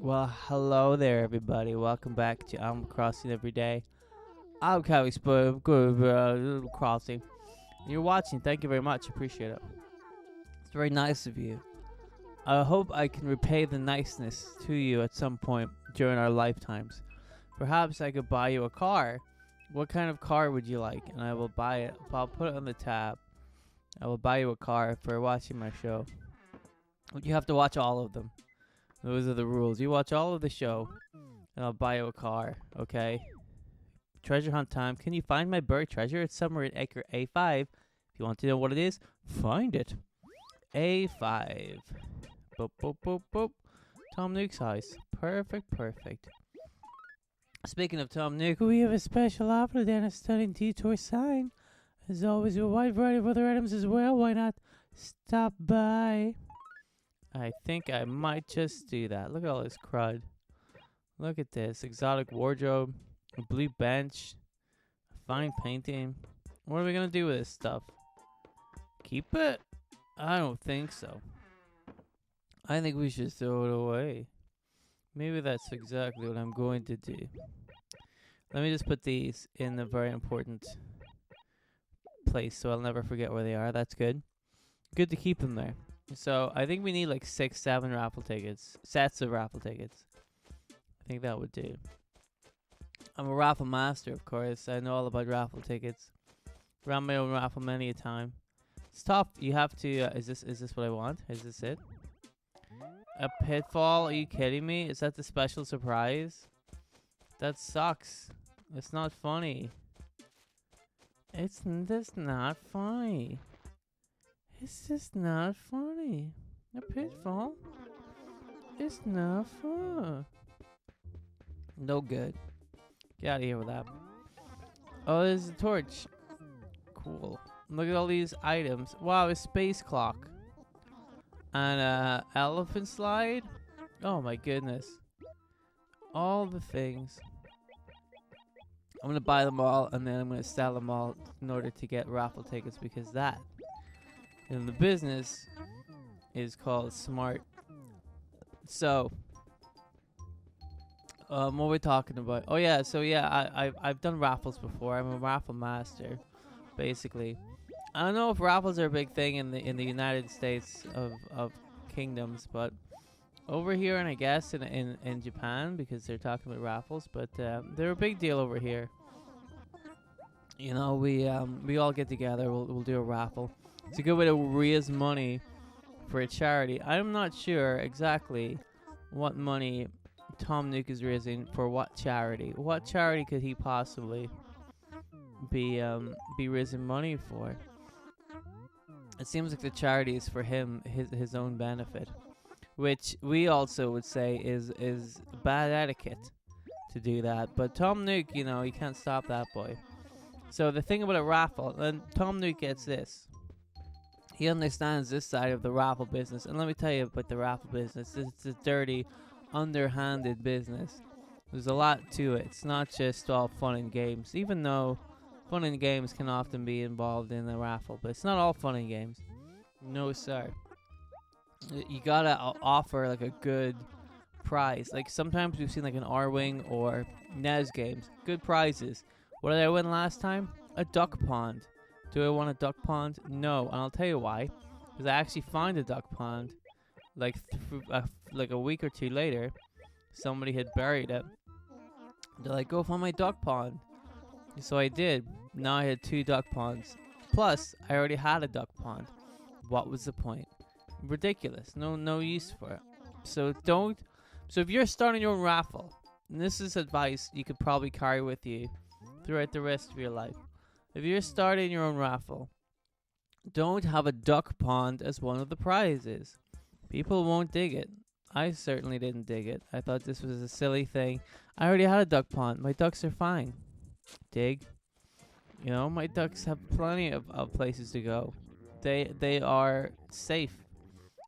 Well, hello there, everybody. Welcome back to Animal Crossing Every Day. I'm Callie Spud. Good Crossing. You're watching. Thank you very much. Appreciate it. It's very nice of you. I hope I can repay the niceness to you at some point during our lifetimes. Perhaps I could buy you a car. What kind of car would you like? And I will buy it. I'll put it on the tab. I will buy you a car for watching my show. You have to watch all of them. Those are the rules. You watch all of the show, and I'll buy you a car, okay? Treasure hunt time. Can you find my buried treasure? It's somewhere in acre A5. If you want to know what it is, find it. A5. Boop, boop, boop, boop. Tom Nook's house. Perfect. Speaking of Tom Nook, we have a special offer then, a stunning detour sign. As always, a wide variety of other items as well. Why not stop by? I think I might just do that. Look at all this crud. Look at this. Exotic wardrobe. A blue bench. A fine painting. What are we going to do with this stuff? Keep it? I don't think so. I think we should throw it away. Maybe that's exactly what I'm going to do. Let me just put these in a very important place so I'll never forget where they are. That's good. Good to keep them there. So I think we need like 6-7 raffle tickets. Sets of raffle tickets. I think that would do. I'm a raffle master, of course. I know all about raffle tickets. Ran my own raffle many a time. It's tough. You have to. Is this what I want? Is this it? A pitfall? Are you kidding me? Is that the special surprise? That sucks. It's not funny. It's just not funny. It's just not funny. A pitfall? It's not fun. No good. Get out of here with that. Oh, there's a torch. Cool. Look at all these items. Wow, a space clock. And elephant slide. Oh my goodness. All the things. I'm going to buy them all and then I'm going to sell them all in order to get raffle tickets because that in the business is called smart. So, what we're we talking about? Oh yeah, so yeah, I've done raffles before. I'm a raffle master, basically. I don't know if raffles are a big thing in the United States of kingdoms, but over here and I guess in Japan because they're talking about raffles, but they're a big deal over here. You know, we all get together. We'll do a raffle. It's a good way to raise money for a charity. I'm not sure exactly what money Tom Nook is raising for what charity. What charity could he possibly be raising money for? It seems like the charity is for him, his own benefit, which we also would say is bad etiquette to do that. But Tom Nook, you know, he can't stop that boy. So the thing about a raffle, and Tom Nook gets this. He understands this side of the raffle business. And let me tell you about the raffle business. It's a dirty, underhanded business. There's a lot to it. It's not just all fun and games. Even though fun and games can often be involved in a raffle. But it's not all fun and games. No, sir. You gotta offer like a good prize. Like sometimes we've seen like an R-Wing or NES games. Good prizes. What did I win last time? A duck pond. Do I want a duck pond? No, and I'll tell you why. Because I actually found a duck pond, like a week or two later. Somebody had buried it. They're like, go find my duck pond. So I did. Now I had 2 duck ponds. Plus, I already had a duck pond. What was the point? Ridiculous. No use for it. So don't. So if you're starting your own raffle, and this is advice you could probably carry with you throughout the rest of your life. If you're starting your own raffle, don't have a duck pond as one of the prizes. People won't dig it. I certainly didn't dig it. I thought this was a silly thing. I already had a duck pond. My ducks are fine. Dig. You know, my ducks have plenty of places to go. They are safe.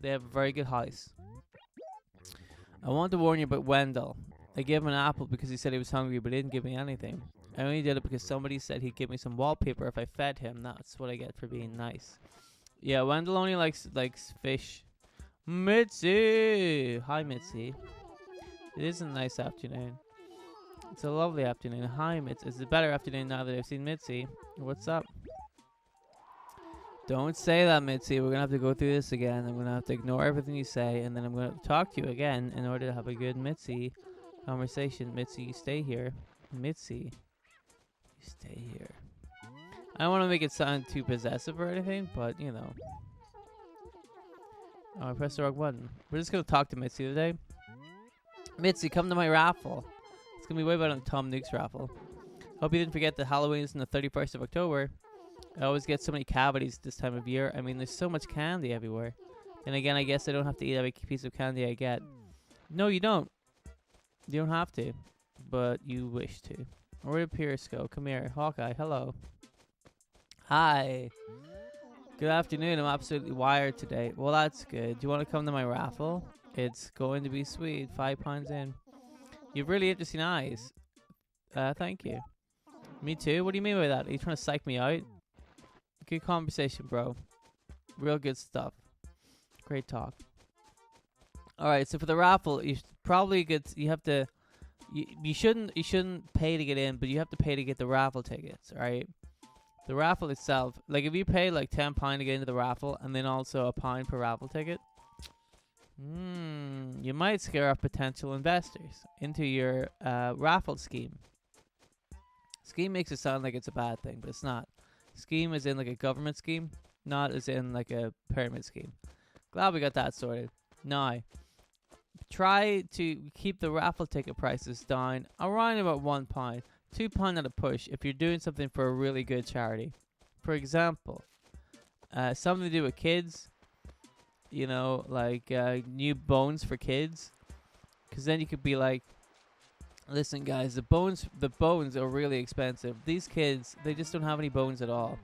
They have a very good house. I want to warn you about Wendell. I gave him an apple because he said he was hungry, but he didn't give me anything. I only did it because somebody said he'd give me some wallpaper if I fed him. That's what I get for being nice. Yeah, Wendell only likes fish. Mitzi! Hi, Mitzi. It is a nice afternoon. It's a lovely afternoon. Hi, Mitzi. It's a better afternoon now that I've seen Mitzi. What's up? Don't say that, Mitzi. We're gonna have to go through this again. I'm gonna have to ignore everything you say, and then I'm gonna talk to you again in order to have a good Mitzi conversation. Mitzi, you stay here. Mitzi, you stay here. I don't want to make it sound too possessive or anything, but you know. Oh, I pressed the wrong button. We're just gonna talk to Mitzi today. Mitzi, come to my raffle. It's gonna be way better than Tom Nook's raffle. Hope you didn't forget that Halloween is on the 31st of October. I always get so many cavities this time of year. I mean, there's so much candy everywhere. And again, I guess I don't have to eat every piece of candy I get. No, you don't. You don't have to. But you wish to. Where did Pierce go? Come here. Hawkeye, hello. Hi. Good afternoon. I'm absolutely wired today. Well, that's good. Do you want to come to my raffle? It's going to be sweet. £5 in. You have really interesting eyes. Thank you. Me too? What do you mean by that? Are you trying to psych me out? Good conversation, bro. Real good stuff. Great talk. Alright, so for the raffle, you probably get, you have to, you shouldn't pay to get in, but you have to pay to get the raffle tickets, right? The raffle itself, like if you pay like £10 to get into the raffle, and then also £1 per raffle ticket, you might scare off potential investors into your raffle scheme. Scheme makes it sound like it's a bad thing, but it's not. Scheme is in like a government scheme, not as in like a pyramid scheme. Glad we got that sorted. Now, try to keep the raffle ticket prices down around about £1, £2 at a push if you're doing something for a really good charity. For example, something to do with kids, you know, like new bones for kids, because then you could be like, listen guys, the bones are really expensive. These kids, they just don't have any bones at all.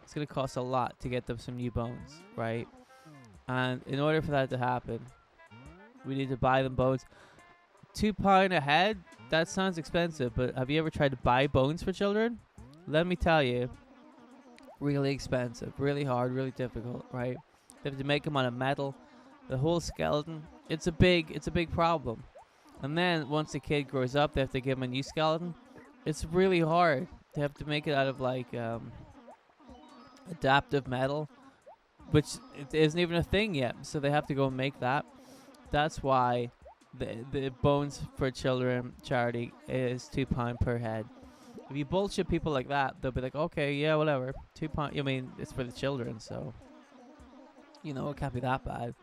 It's going to cost a lot to get them some new bones, right? And in order for that to happen, we need to buy them bones. £2 a head? That sounds expensive, but have you ever tried to buy bones for children? Let me tell you, really expensive, really hard, really difficult, right? They have to make them out of metal. The whole skeleton, it's a big problem. And then once the kid grows up, they have to give him a new skeleton. It's really hard. They have to make it out of like adaptive metal, which it isn't even a thing yet. So they have to go and make that. That's why the Bones for Children charity is £2 per head. If you bullshit people like that, they'll be like, okay, yeah, whatever. £2. I mean, it's for the children, so you know it can't be that bad.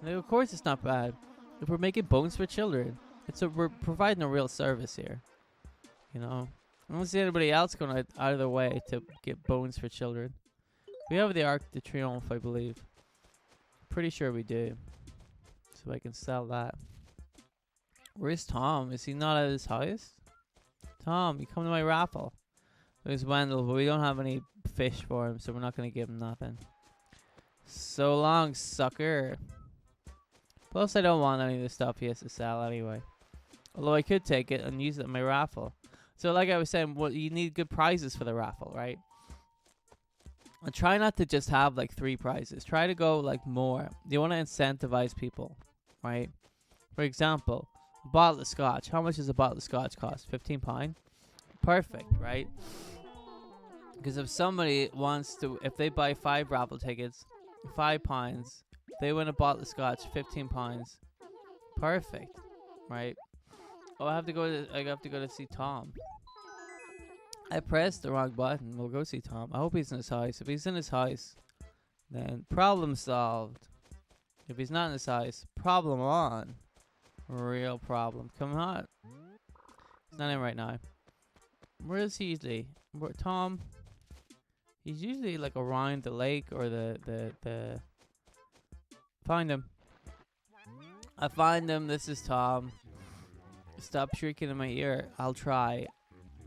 And like, of course, it's not bad. If we're making bones for children. We're providing a real service here, you know. I don't see anybody else going out of their way to get bones for children. We have the Arc de Triomphe, I believe. Pretty sure we do. So I can sell that. Where's Tom? Is he not at his house? Tom, you come to my raffle. There's Wendell, but we don't have any fish for him, so we're not going to give him nothing. So long, sucker. Plus, I don't want any of the stuff he has to sell anyway. Although I could take it and use it in my raffle. So like I was saying, you need good prizes for the raffle, right? And try not to just have like 3 prizes. Try to go like more. You want to incentivize people, right? For example, a bottle of scotch. How much does a bottle of scotch cost? £15? Perfect, right? Because if somebody wants to, if they buy 5 raffle tickets, £5, they win a bottle of scotch, £15. Perfect, right? Oh, I have to go to see Tom. I pressed the wrong button. We'll go see Tom. I hope he's in his house. If he's in his house, then problem solved. If he's not in his house, problem on. Real problem. Come on. He's not in right now. Where is he usually? Tom? He's usually like around the lake or the Find him. I find him. This is Tom. Stop shrieking in my ear. I'll try.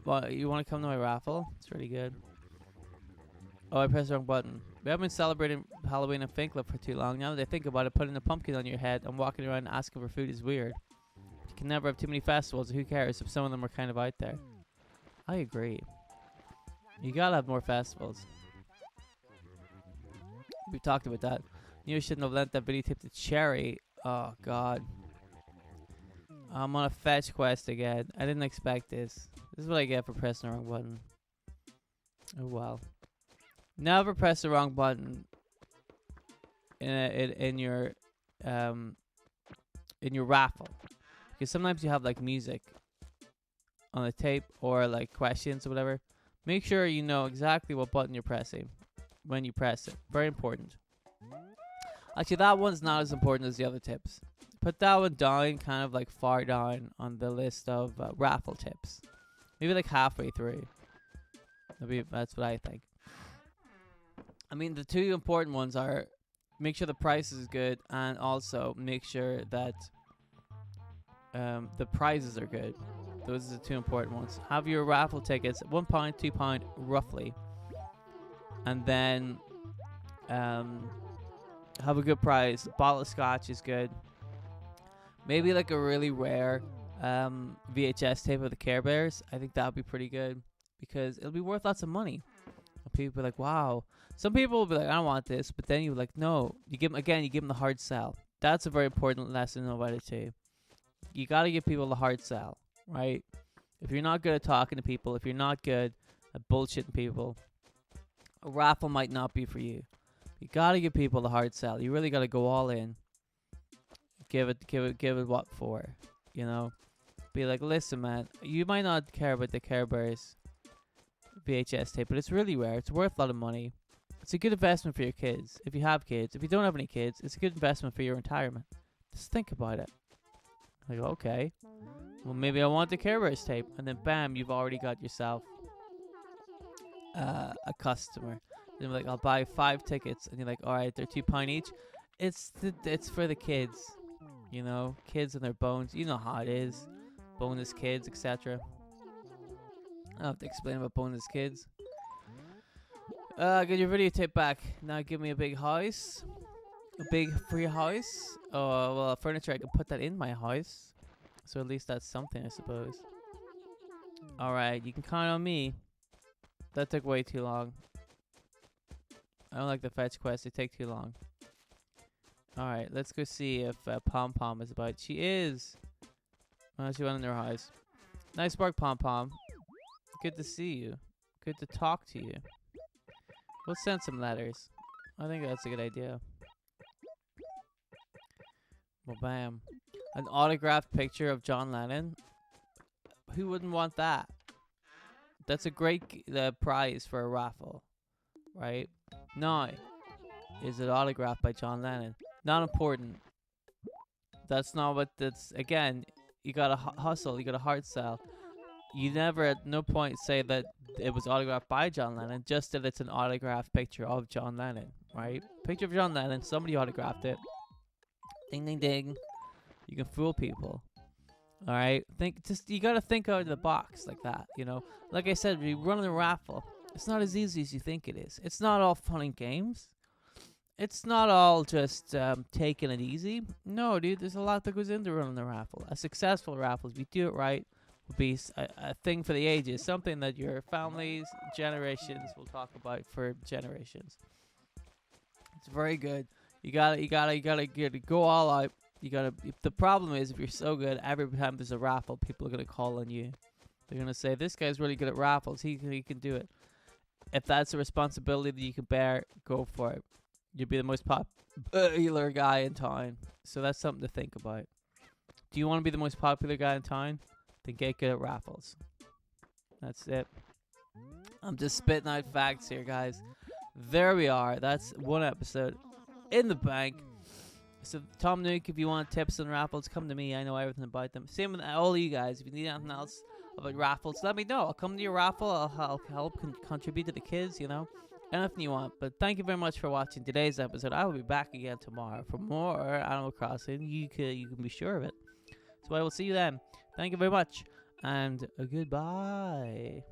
Well, you want to come to my raffle? It's really good. Oh, I pressed the wrong button. We haven't been celebrating Halloween in Finkler for too long. Now that I think about it, putting a pumpkin on your head and walking around asking for food is weird. You can never have too many festivals. Who cares if some of them are kind of out there? I agree. You gotta have more festivals. We talked about that. You shouldn't have lent that video tip to Cherry. Oh, God. I'm on a fetch quest again. I didn't expect this. This is what I get for pressing the wrong button. Oh well. Never press the wrong button in your raffle, because sometimes you have like music on the tape or like questions or whatever. Make sure you know exactly what button you're pressing when you press it. Very important. Actually, that one's not as important as the other tips. Put that one down, kind of like far down on the list of raffle tips. Maybe like halfway through. Maybe that's what I think. I mean, the two important ones are make sure the price is good, and also make sure that the prizes are good. Those are the two important ones. Have your raffle tickets £1, £2 roughly, and then have a good prize. A bottle of scotch is good. Maybe like a really rare VHS tape of the Care Bears. I think that would be pretty good because it'll be worth lots of money. And people be like, wow. Some people will be like, I don't want this, but then you're like, no. You give them the hard sell. That's a very important lesson about it too. You gotta give people the hard sell, right? If you're not good at talking to people, if you're not good at bullshitting people, a raffle might not be for you. You gotta give people the hard sell. You really gotta go all in. Give it what for, you know? Be like, listen, man, you might not care about the Care Bears VHS tape, but it's really rare. It's worth a lot of money. It's a good investment for your kids. If you have kids, if you don't have any kids, it's a good investment for your retirement. Just think about it. Like, okay, well, maybe I want the Care Bears tape, and then bam, you've already got yourself a customer. Then like, I'll buy 5 tickets, and you're like, all right, they're £2 each. It's for the kids, you know, kids and their bones. You know how it is, bonus kids, etc. I don't have to explain about bonus kids. Get your videotape back. Now give me a big house. A big free house. Oh, well, furniture, I can put that in my house. So at least that's something, I suppose. Alright, you can count on me. That took way too long. I don't like the fetch quests. They take too long. Alright, let's go see if Pom Pom is about. She is. Oh, she went in her house. Nice work, Pom Pom. Good to see you. Good to talk to you. We'll send some letters. I think that's a good idea. Well, bam. An autographed picture of John Lennon. Who wouldn't want that? That's a great prize for a raffle, right? Now, is it autographed by John Lennon? Not important. That's not what that's... Again, you gotta hustle. You gotta hard sell. You never at no point say that it was autographed by John Lennon, just that it's an autographed picture of John Lennon, right? Picture of John Lennon, somebody autographed it. Ding, ding, ding. You can fool people. Alright? You gotta think out of the box like that, you know? Like I said, when you run a raffle, it's not as easy as you think it is. It's not all fun and games. It's not all just taking it easy. No, dude, there's a lot that goes into running a raffle. A successful raffle, if you do it right, will be a thing for the ages. Something that your families, generations will talk about for generations. It's very good. You gotta go all out. The problem is, if you're so good, every time there's a raffle, people are gonna call on you. They're gonna say, "This guy's really good at raffles. He can do it." If that's a responsibility that you can bear, go for it. You'll be the most popular guy in town. So that's something to think about. Do you want to be the most popular guy in town? Then get good at raffles. That's it. I'm just spitting out facts here, guys. There we are. That's one episode in the bank. So, Tom Nook, if you want tips on raffles, come to me. I know everything about them. Same with all you guys. If you need anything else about raffles, let me know. I'll come to your raffle. I'll help contribute to the kids, you know. Anything you want. But thank you very much for watching today's episode. I will be back again tomorrow for more Animal Crossing. You can be sure of it. So I will see you then. Thank you very much. And goodbye.